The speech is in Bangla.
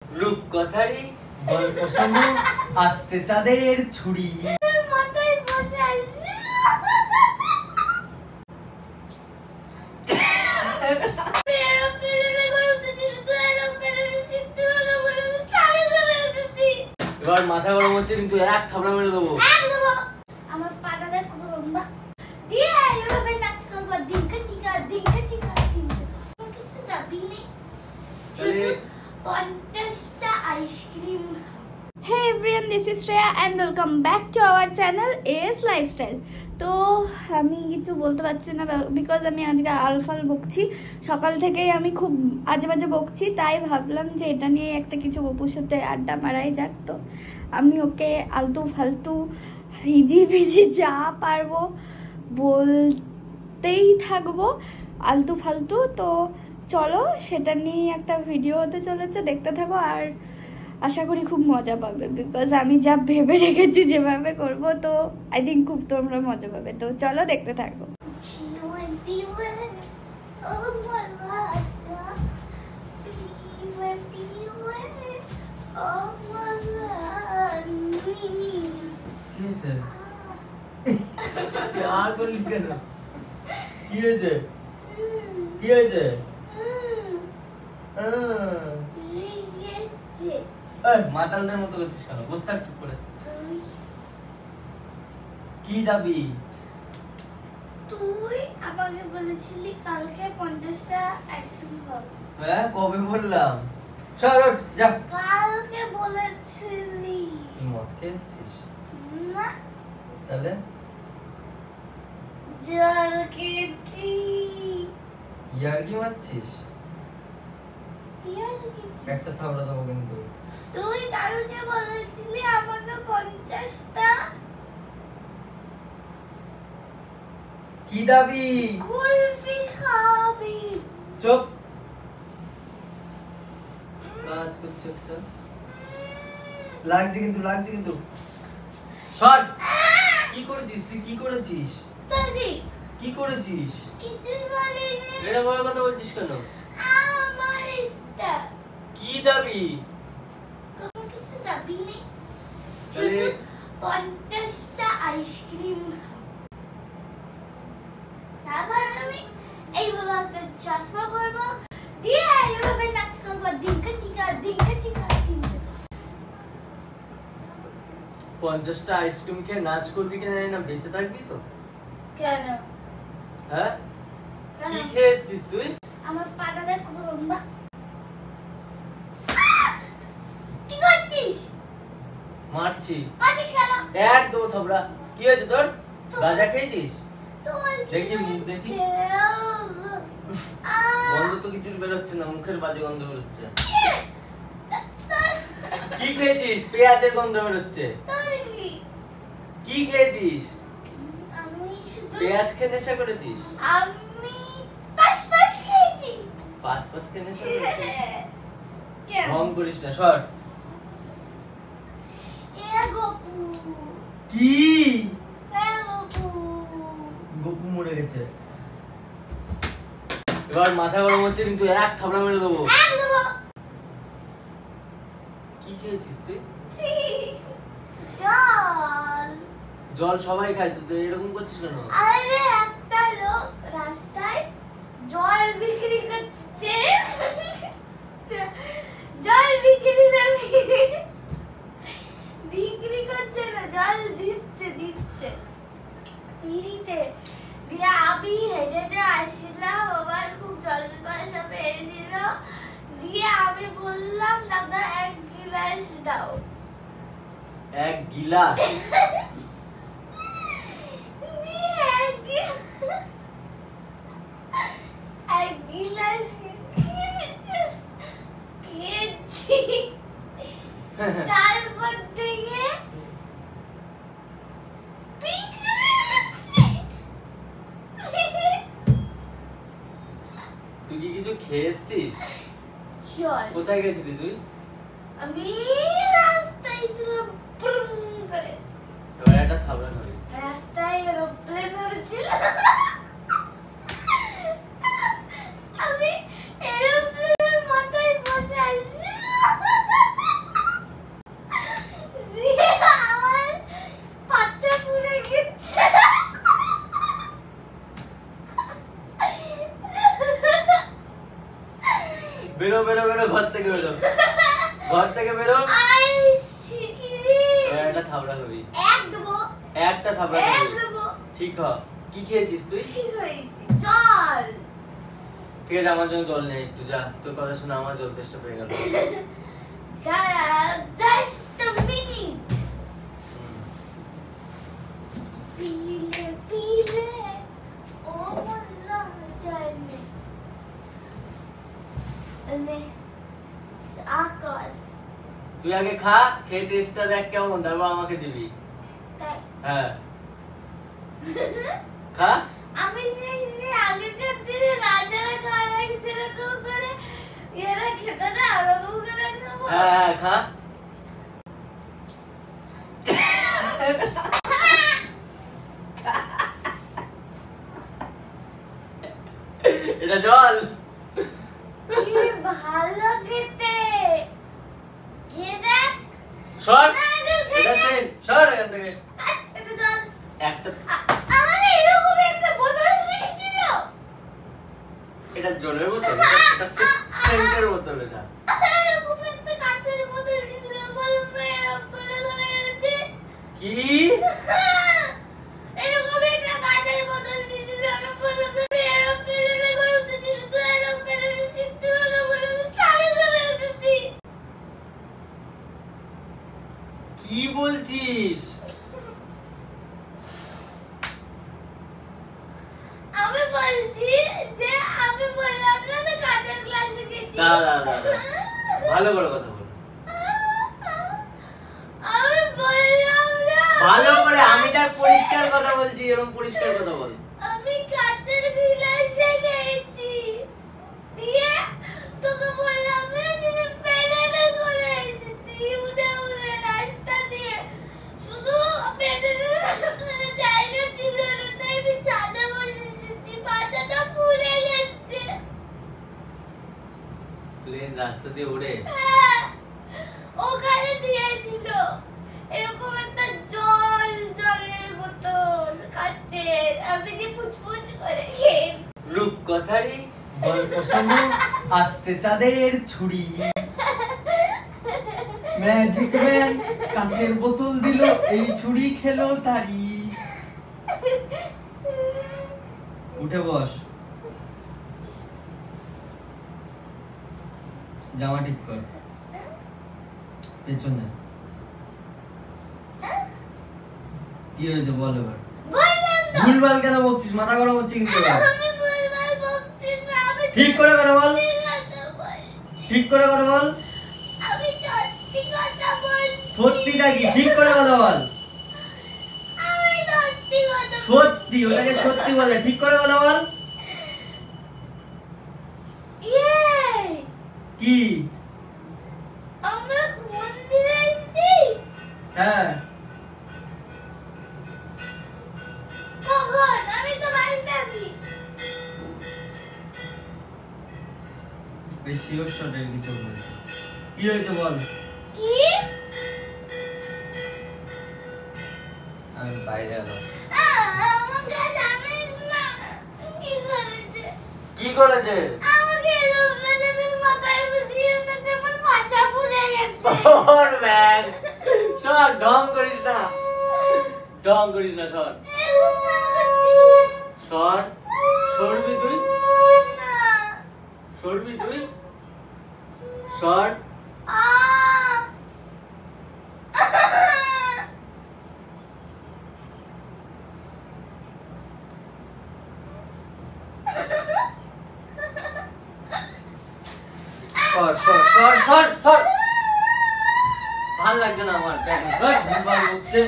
রূপকথারই গল্প শোনো, আসছে চাঁদের ছুরি। মাথায় বসে আছি। এবার মাথা গরম হচ্ছে কিন্তু এক থাবড়া মেরে দেবো। আমার পাটা দেখ কত লম্বা। দিয়ে এভাবে নাচ করবো, দিনকা চিকা দিনকা চিকা দিনকা। কিছু দাবি নেই, শুধু 50টা ice cream. Hey everyone, this is Shreya and welcome back to our channel AS Lifestyle. তো আমি কিছু বলতে পারছি না বিকজ আমি আজকে আলফাল বকছি। সকাল থেকেই আমি খুব আজে বাজে বকছি, তাই ভাবলাম যে এটা নিয়ে একটা কিছু গপুর সাথে আড্ডা মারাই যাক। তো আমি ওকে আলতু ফালতু হিজি ভিজি যা পারবো বলতেই থাকবো, আলতু ফালতু। তো চলো সেটা নিয়ে একটা ভিডিও হতে চলেছে, দেখতে থাকো। আর আশা করি খুব মজা পাবে বিকজ আমি যা ভেবে রেখেছি যেভাবে করব, তো আই থিঙ্ক খুব তোমরা মজা পাবে। তো চলো দেখতে থাকো। কি হয়েছে? কি হয়েছে? মাতালদের মতো করছিস কেন? বসে থাক চুপ করে। কি দাবি? তুই আমাকে বলেছিলি কালকে 50টা আইসক্রিম খাবো। হ্যাঁ, কবে বললাম? সর ওঠ, যা। কালকে বলেছিলি। তুই মদ খেয়েছিস? না। তাহলে? জল খেয়েছি। ইয়ার্কি মারছিস? ইয়ার্কি? একটা থাবড়া দেবো কিন্তু। তুই কালকে বলেছিলি আমাকে 50টা। কি দাবি? কুলফি খাবি। চুপ। কাজ করছে একটা। লাগছে কিন্তু। সর। কি করেছিস তুই? কি করেছিস? দাদি কি করেছিস? কিছু বলিনি। এটা বড় কথা বলছিস কেন? আমার এটা কি দাবি? কিছু দাবি নেই, তাহলে শুধু 50টা আইসক্রিম খাবো। তারপর আমি এইভাবে একটা চশমা পরবো, দিয়ে এইভাবে নাচ করবো, দিনকা চিকা দিনকা চিকা দিনকা। 50টা আইসক্রিম খেয়ে নাচ করবি কিনা জানি না, বেঁচে থাকবি তো? কেন? হ্যাঁ, কি খেয়েছিস তুই? আমার পাটা দেখ কত লম্বা। কি করছিস? মারছি। মারছিস কেন? এক দো থাবড়া। কি হয়েছে তোর? গাঁজা খেয়েছিস? দেখি মুখ দেখি। গন্ধ তো কিছু বেরোচ্ছে না, মুখের বাজে গন্ধ বেরোচ্ছে। কি খেয়েছিস? পেঁয়াজের গন্ধ বেরোচ্ছে। কি খেয়েছিস? আমি শুধু পেঁয়াজ খেয়ে নেশা করেছিস? আমি পাস খেয়েছি। পাঁচ খেয়ে নেশা করেছিস? কেন? রং করিস না, সর। এ গপু। কি? এ গপু। গপু মরে গেছে। এবার মাথা গরম হচ্ছে কিন্তু এক থাবড়া মেরে দেবো। কি খেয়েছিস তুই? জল। জল সবাই খায়, তুই এরকম করছিস কেন? আরে একটা লোক রাস্তায় জল বিক্রি করছে, জল বিক্রি করছে না, জল দিচ্ছে ফ্রিতে। দিয়ে আমি হেঁটে আসছিলাম, আমার খুব জল পয়সা পেয়েছিল। দিয়ে আমি বললাম দাদা এক গিলাস দাও। এক গিলাস? এক গিলাস খেয়েছি। তারপর থেকে তুই কি কিছু খেয়েছিস? চল। কোথায় গেছিলি তুই? আমি রাস্তায় ছিলাম করে। এবার একটা থাবড়া খাবি। রাস্তায় এরোপ্লেন উড়ছিল, আমি এরোপ্লেনের মাথায় বসে আছি। ঘর থেকে বেরো। আই শিগগিরি একটা থাবড়া খাবি। এক দেবো। একটা থাবড়া খাবি। এক দেবো। ঠিক হ। কি খেয়েছিস তুই? ঠিক হয়েছে। জল। ঠিক আছে, আমার জন্য জল নেই, একটু যা। তোর কথা শুনে আমার জল তেষ্টা পেয়ে গেল। দাঁড়া, just a minute. पीले पीले ओ मल्ला जाने अने आकाश তুই আগে খা, খেয়ে টেস্টটা দেখ কেমন, তারপর আমাকে দিবি। তাই হ্যাঁ খা। আমি যে আগেকার দিনে রাজারা খাওয়া যেরকম করে এরা খেতে না ওরকম করে খাবো। হ্যাঁ খা। এটা জল। কি ভালো খেতে খেতে সর, এটা সেন, সর এখান থেকে। এটা জল। একটা আমাদের এরকম একটা বোতল নিয়েছিল। এটা জলের বোতল, এটা সেন্টের বোতল। এটা এরকম একটা কাঁচের বোতল নিয়েছিল, বলুন না এরকম করে ধরে গেছে। কি? এরকম একটা কাঁচের বোতল নিয়েছিল, আমি বললাম এরকম পেলে করে উঠেছি, শুধু এরকম পেলে সিদ্ধ হলো বলে আমি ছাড়ে ফেলে উঠেছি। কি বলছিস? আমি বলছি যে আমি বললাম না আমি কাঁচের গ্লাসে খেয়েছি। দাঁড়া দাঁড়া, ভালো করে কথা বল। আমি বললাম না ভালো করে, আমি দেখ পরিষ্কার কথা বলছি, এরকম পরিষ্কার কথা বল। আমি কাঁচের গ্লাসে খেয়েছি। দিয়ে তোকে বললাম না যে আমি পেলে করে এসেছি উড়ে উড়ে রাস্তা দিয়ে, শুধু পেলে জায়গা ছিল না তাই আমি ছাদে বসে এসেছি, পাতাটা পুড়ে গেছে। প্লেন রাস্তা দিয়ে উড়ে? হ্যাঁ, ওখানে দিয়েছিল এরকম একটা জলের বোতল কাচের, আমি যে পুচপুচ করে খেয়ে। রূপকথারই গল্প শোনো, আসছে চাঁদের ছুরি। ম্যাজিক ম্যান কাচের বোতল দিল, এই ছুরি খেলো তারি। উঠে বস, জামা ঠিক কর, পেছনে। কি হয়েছে বল এবার। বললাম তো ভুলভাল কেন বকছিস? মাথা গরম হচ্ছে কিন্তু এবার। আমি বলবার বকছি না, আমি ঠিক করে কথা বল, ঠিক করে কথা বল। আমি সত্যি কথা বলছি। সত্যিটা কি? ঠিক করে কথা বল। আমি সত্যি কথা সত্যি, ওটাকে সত্যি বলে। ঠিক করে কথা বল। ইয়ে কি? আমরা মন্দিরে এসেছি। হ্যাঁ, কখন? আমি তো বাড়িতে আছি। বেশি ওর শটের কিছু হয়েছে। কি হয়েছে বল। কি? আমি বাইরে এলাম। আমাকে জানিস না কি করেছে? কি করেছে? আমাকে এরোপ্লেনের মাথায় বসিয়ে এনেছে, আমার মাথা পুড়ে গেছে। ওর ব্যাগ সর, ঢং করিস না, ঢং করিস না, সর সর। সরবি তুই? না। সরবি তুই? সর। সর সর সর সর সর। ভাল লাগছে না আমার, দেখ ভুলভাল বকছে।